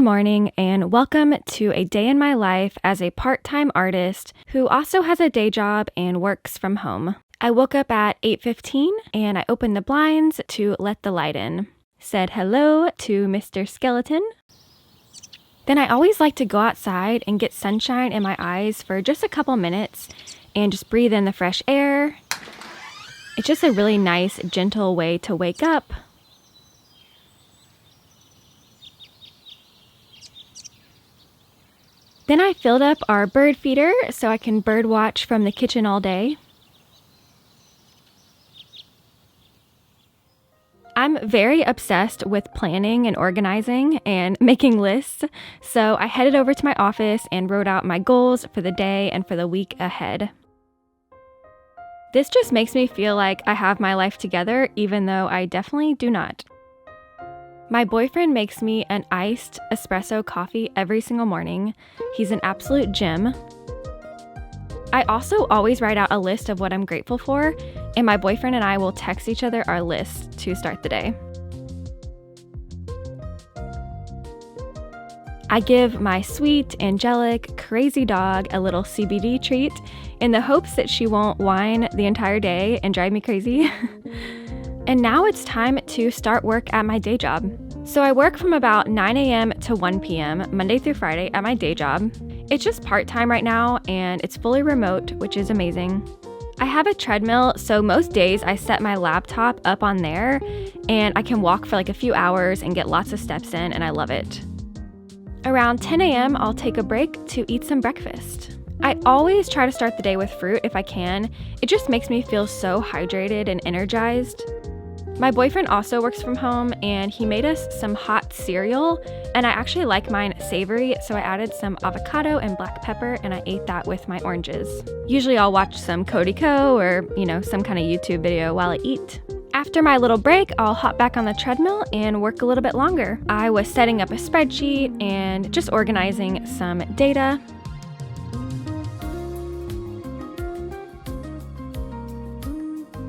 morning and welcome to a day in my life as a part-time artist who also has a day job and works from home. I woke up at 8:15 and I opened the blinds to let the light in. Said hello to Mr. Skeleton. Then I always like to go outside and get sunshine in my eyes for just a couple minutes and just breathe in the fresh air. It's just a really nice, gentle way to wake up. Then I filled up our bird feeder so I can bird watch from the kitchen all day. I'm very obsessed with planning and organizing and making lists, so I headed over to my office and wrote out my goals for the day and for the week ahead. This just makes me feel like I have my life together, even though I definitely do not. My boyfriend makes me an iced espresso coffee every single morning. He's an absolute gem. I also always write out a list of what I'm grateful for, and my boyfriend and I will text each other our lists to start the day. I give my sweet, angelic, crazy dog a little CBD treat in the hopes that she won't whine the entire day and drive me crazy. And now it's time to start work at my day job. So I work from about 9 a.m. to 1 p.m. Monday through Friday at my day job. It's just part-time right now and it's fully remote, which is amazing. I have a treadmill, so most days I set my laptop up on there and I can walk for like a few hours and get lots of steps in, and I love it. Around 10 a.m. I'll take a break to eat some breakfast. I always try to start the day with fruit if I can. It just makes me feel so hydrated and energized. My boyfriend also works from home and he made us some hot cereal, and I actually like mine savory, so I added some avocado and black pepper and I ate that with my oranges. Usually I'll watch some Cody Co or, some kind of YouTube video while I eat. After my little break, I'll hop back on the treadmill and work a little bit longer. I was setting up a spreadsheet and just organizing some data.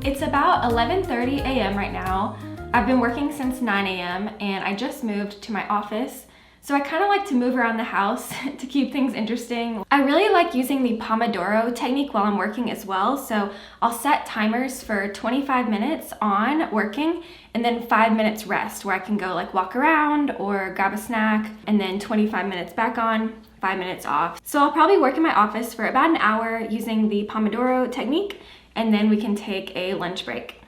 It's about 11:30 a.m. right now. I've been working since 9 a.m. and I just moved to my office. So I kind of like to move around the house to keep things interesting. I really like using the Pomodoro technique while I'm working as well. So I'll set timers for 25 minutes on working and then 5 minutes rest, where I can go like walk around or grab a snack, and then 25 minutes back on, 5 minutes off. So I'll probably work in my office for about an hour using the Pomodoro technique, and then we can take a lunch break.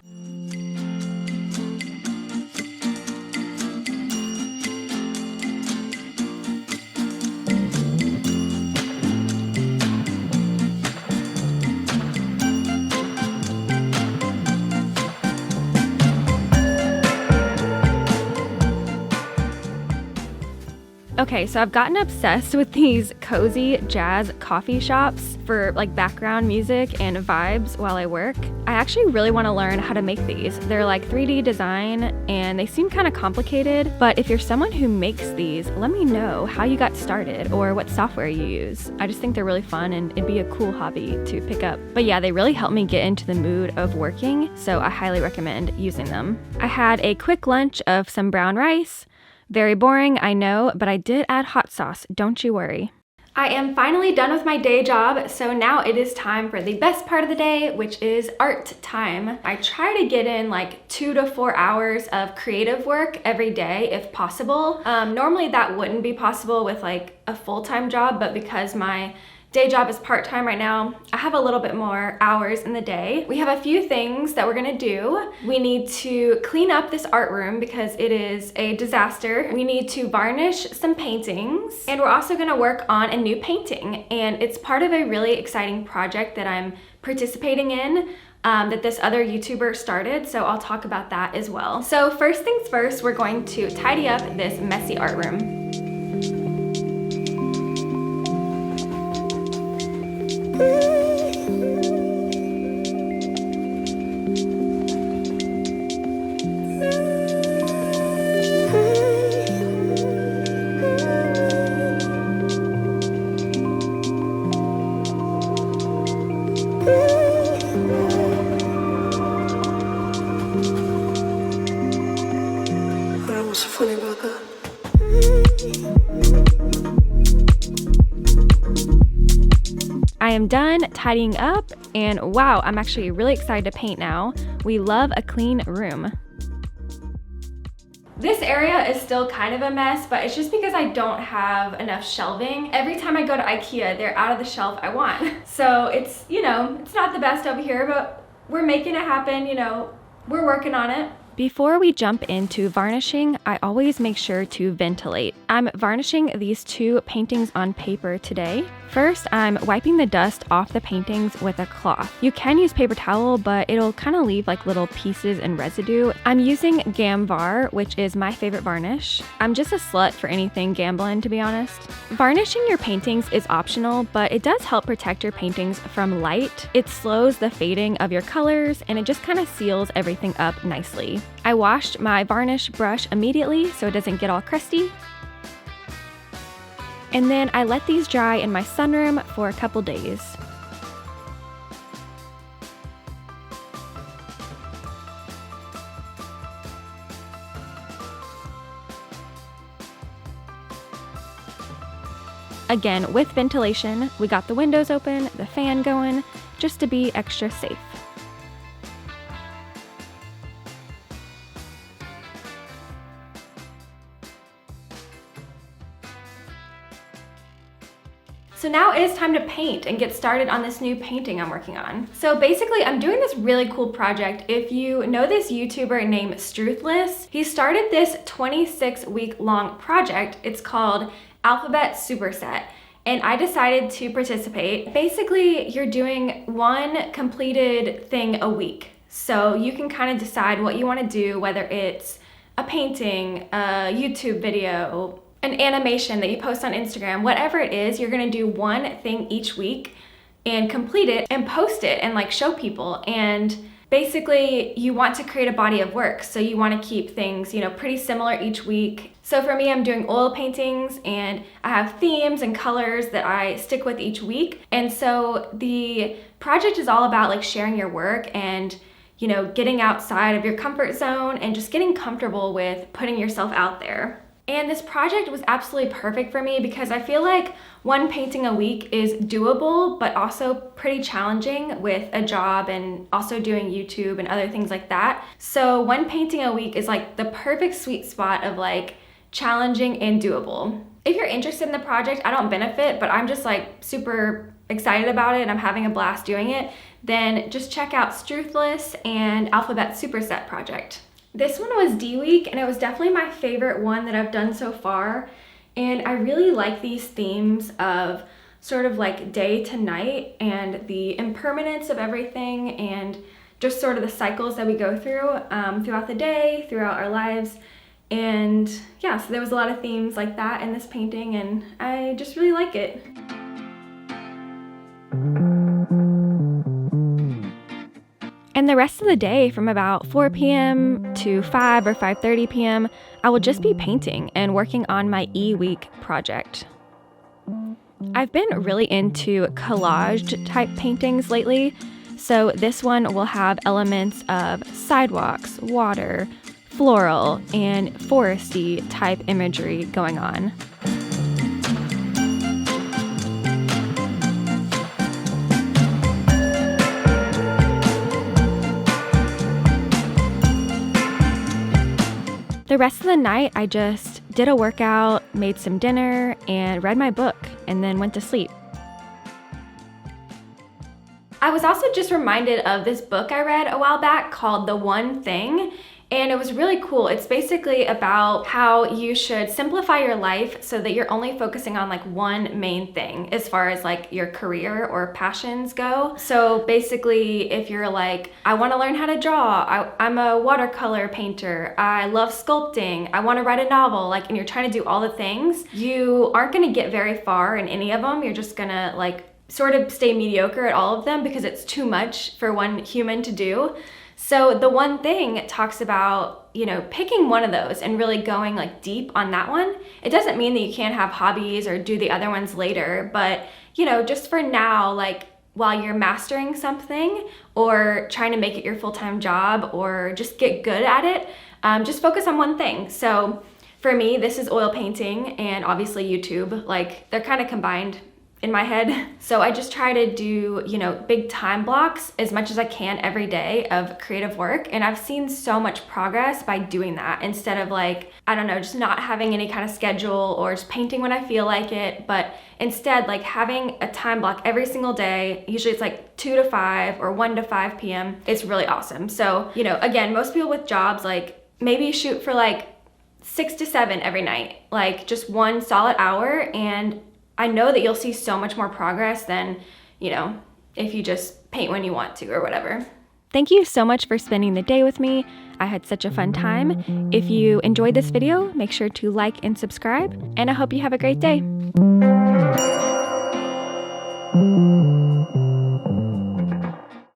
Okay, so I've gotten obsessed with these cozy jazz coffee shops for like background music and vibes while I work. I actually really want to learn how to make these. They're like 3D design and they seem kind of complicated, but if you're someone who makes these, let me know how you got started or what software you use. I just think they're really fun and it'd be a cool hobby to pick up. But yeah, they really help me get into the mood of working, so I highly recommend using them. I had a quick lunch of some brown rice. Very boring, I know, but I did add hot sauce, don't you worry. I am finally done with my day job, so now it is time for the best part of the day, which is art time. I try to get in like 2 to 4 hours of creative work every day if possible. Normally that wouldn't be possible with like a full-time job, but because my day job is part-time right now, I have a little bit more hours in the day. We have a few things that we're gonna do. We need to clean up this art room because it is a disaster. We need to varnish some paintings, and we're also gonna work on a new painting, and it's part of a really exciting project that I'm participating in that this other YouTuber started, so I'll talk about that as well. So first things first, we're going to tidy up this messy art room. What's so funny about that? I am done tidying up, and wow, I'm actually really excited to paint now. We love a clean room. This area is still kind of a mess, but it's just because I don't have enough shelving. Every time I go to IKEA, they're out of the shelf I want. So it's, it's not the best over here, but we're making it happen, we're working on it. Before we jump into varnishing, I always make sure to ventilate. I'm varnishing these two paintings on paper today. First, I'm wiping the dust off the paintings with a cloth. You can use paper towel, but it'll kind of leave like little pieces and residue. I'm using Gamvar, which is my favorite varnish. I'm just a slut for anything Gamblin', to be honest. Varnishing your paintings is optional, but it does help protect your paintings from light. It slows the fading of your colors, and it just kind of seals everything up nicely. I washed my varnish brush immediately so it doesn't get all crusty. And then I let these dry in my sunroom for a couple days. Again, with ventilation, we got the windows open, the fan going, just to be extra safe. So now it is time to paint and get started on this new painting I'm working on. So basically, I'm doing this really cool project. If you know this YouTuber named Struthless, he started this 26-week-long project. It's called Alphabet Superset, and I decided to participate. Basically, you're doing one completed thing a week. So you can kind of decide what you want to do, whether it's a painting, a YouTube video, an animation that you post on Instagram, whatever it is, you're gonna do one thing each week and complete it and post it and like show people. And basically you want to create a body of work. So you wanna keep things, pretty similar each week. So for me, I'm doing oil paintings and I have themes and colors that I stick with each week. And so the project is all about like sharing your work and getting outside of your comfort zone and just getting comfortable with putting yourself out there. And this project was absolutely perfect for me because I feel like one painting a week is doable, but also pretty challenging with a job and also doing YouTube and other things like that. So one painting a week is like the perfect sweet spot of like challenging and doable. If you're interested in the project, I don't benefit, but I'm just like super excited about it and I'm having a blast doing it, then just check out Struthless and Alphabet Superset project. This one was D week and it was definitely my favorite one that I've done so far. And I really like these themes of sort of like day to night and the impermanence of everything and just sort of the cycles that we go through throughout the day, throughout our lives. And yeah, so there was a lot of themes like that in this painting and I just really like it. And the rest of the day from about 4 p.m. to 5 or 5:30 p.m., I will just be painting and working on my E-week project. I've been really into collaged type paintings lately, so this one will have elements of sidewalks, water, floral, and foresty type imagery going on. The rest of the night, I just did a workout, made some dinner, and read my book, and then went to sleep. I was also just reminded of this book I read a while back called The One Thing, and it was really cool. It's basically about how you should simplify your life so that you're only focusing on like one main thing as far as like your career or passions go. So basically, if you're like, I want to learn how to draw, I'm a watercolor painter, I love sculpting, I want to write a novel, and you're trying to do all the things, you aren't going to get very far in any of them. You're just going to like sort of stay mediocre at all of them because it's too much for one human to do. So The One Thing talks about, picking one of those and really going like deep on that one. It doesn't mean that you can't have hobbies or do the other ones later, but just for now, like while you're mastering something or trying to make it your full-time job or just get good at it, just focus on one thing. So for For me, this is oil painting and obviously YouTube. Like, they're kind of combined in my head. So I just try to do, you know, big time blocks as much as I can every day of creative work. And I've seen so much progress by doing that instead of like, I don't know, just not having any kind of schedule or just painting when I feel like it. But instead, like having a time block every single day, usually it's like 2 to 5 or 1 to 5 p.m. It's really awesome. So, you know, again, most people with jobs, like maybe shoot for like 6 to 7 every night, like just one solid hour. And I know that you'll see so much more progress than, you know, if you just paint when you want to or whatever. Thank you so much for spending the day with me. I had such a fun time. If you enjoyed this video, make sure to like and subscribe, and I hope you have a great day.